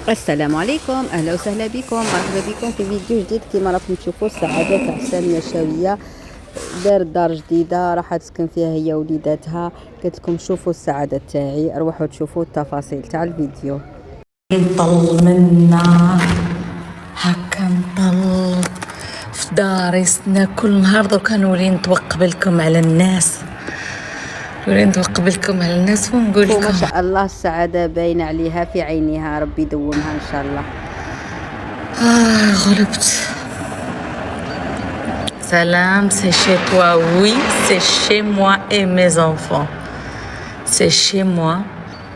السلام عليكم، اهلا وسهلا بكم، مرحبا بكم في فيديو جديد. كما راكم تشوفوا السعاده تاع ساميه شاويه دارت دار جديده راح تسكن فيها هي وليداتها. قلت لكم شوفوا السعاده تاعي، روحوا تشوفوا التفاصيل تاع الفيديو. نطل منا هكا نطل في داري سنا كل نهار. دوكا نولي نتوقب لكم على الناس، ونقول وما لكم شاء الله السعاده باينه عليها في عينيها، ربي يدومها ان شاء الله. غلبت. سلام، سي شي توا. وي سي شي موا اي ميز انفون. سي شي موا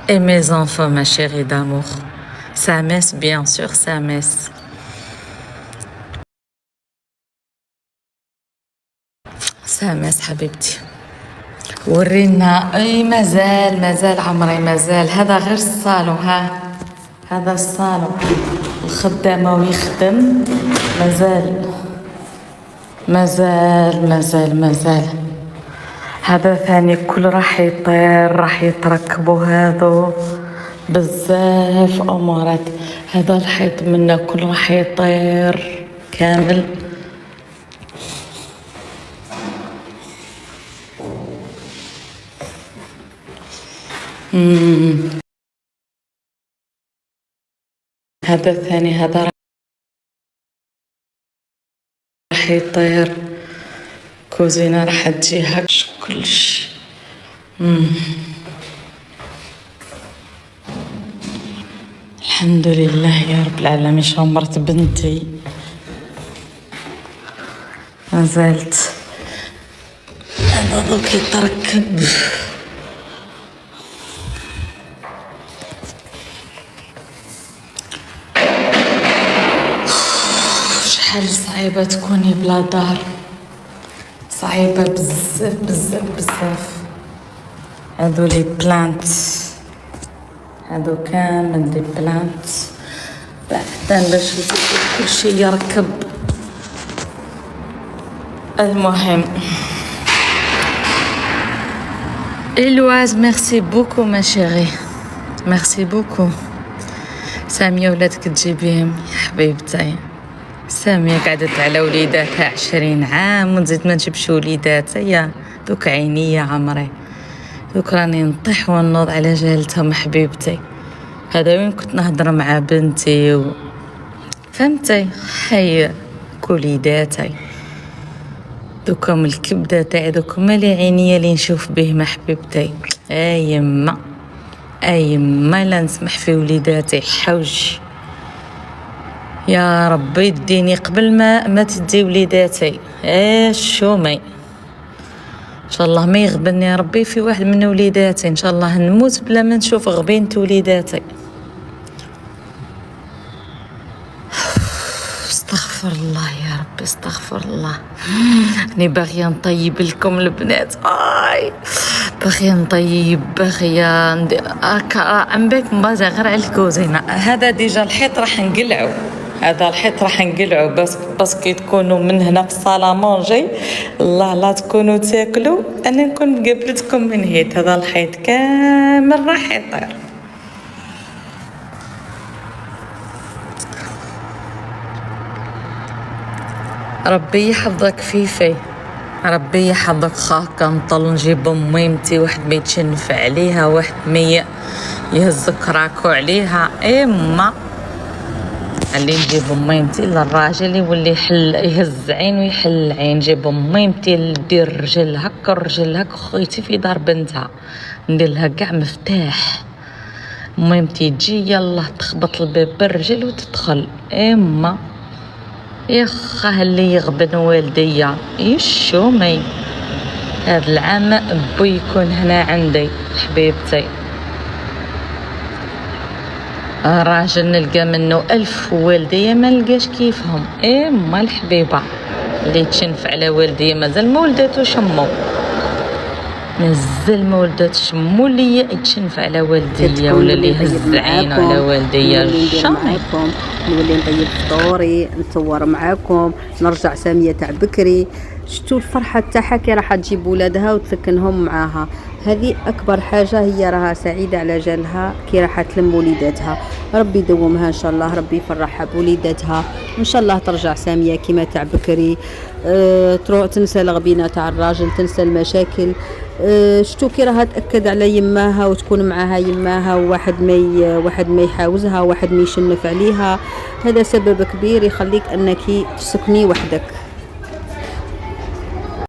اي ميز انفون ما شيري دامور. سامس بيان سور، سامس. سامس حبيبتي، ورينا. اي مازال عمري، مازال. هذا غير الصالون، هذا الصالون. الخدامة ويخدم. مازال. هذا ثاني كل راح يطير، راح يتركبوا هذو بزاف امورات. هذا الحيط منا كل راح يطير كامل. هذا الثاني، هذا راح يطير. كوزينة راح تجي هاك كلش. الحمد لله يا رب العالمين. شمرت بنتي، ما زالت. هذا دوك يتركب. شحال صعيبة تكوني بلا دار، صعيبة بزاف. هادو لي بلانت، هادو كامل لي بلانت. بعدين باش كل شي يركب. المهم إلواز، ميرسي بوكو ما شيري، ميرسي بوكو. سامية ولادك تجيبيهم يا حبيبتي. سامية قعدت على وليداتها 20 عام ونزيد ما نجيبش وليدات. يا دوك عيني يا عمري، دوك راني نطيح ونوض على جهلتهم حبيبتي. هذا وين كنت نهضر مع بنتي فهمتي. حي كوليداتي دوكم الكبده تاعي، دوكم لي عينيا اللي نشوف به ما حبيبتي. يما لا نسمح في وليداتي حوج. يا ربي يديني قبل ما تدي وليداتي. شومي ان شاء الله ما يغبني يا ربي في واحد من وليداتي. ان شاء الله نموت بلا ما نشوف غبينة وليداتي. استغفر الله يا ربي، استغفر الله. اني باغيه نطيب لكم البنات، باغيه نطيب، باغيه عم بالك مبازه غير على الكوزينه. هذا ديجا الحيط راح نقلعو، بس كي تكونوا من هنا في الصاله مونجي، الله لا تكونوا تاكلوا، انا نكون قابلتكم من هيت. هذا الحيط كامل راح يطير. ربي يحفظك فيفي، ربي يحفظك. خاك نطل نجيب ميمتي، واحد ما يتشنف عليها، واحد ما يهز كراكو عليها. اما اللي نجيب ميمتي للراجل يولي يهز عين ويحل العين. نجيب ميمتي ندير الرجل هكا خويتي في دار بنتها، ندير لها كاع مفتاح. ميمتي تجي يلا تخبط الباب بالرجل وتدخل. اما يخه اللي يغبن والديا يشومي. هذا العام بو يكون هنا عندي حبيبتي. راجل نلقى منه 1000 والدية ما نلقاش كيفهم. ما الحبيبة اللي تشنف على والدية مازال ما ولداتوش امو، مازال ما ولداتش امو اللي يتشنف على والدية ولا اللي يهز عينه على والدية. نولي نطيب فطوري، نصور معاكم، نرجع سامية تاع بكري. شفتوا الفرحة تاعها كي راح تجيب ولادها وتسكنهم معاها. هذه أكبر حاجة، هي راها سعيدة على جالها كي راح تلم وليداتها. ربي يدومها إن شاء الله، ربي يفرحها بوليداتها إن شاء الله. ترجع سامية كيما تاع بكري، تروح تنسى الغبينة تاع الراجل، تنسى المشاكل. شتو كي راها تأكد على يماها وتكون معاها يماها، واحد ما يحاوزها، واحد ما يشنف عليها. هذا سبب كبير يخليك أنك تسكني وحدك.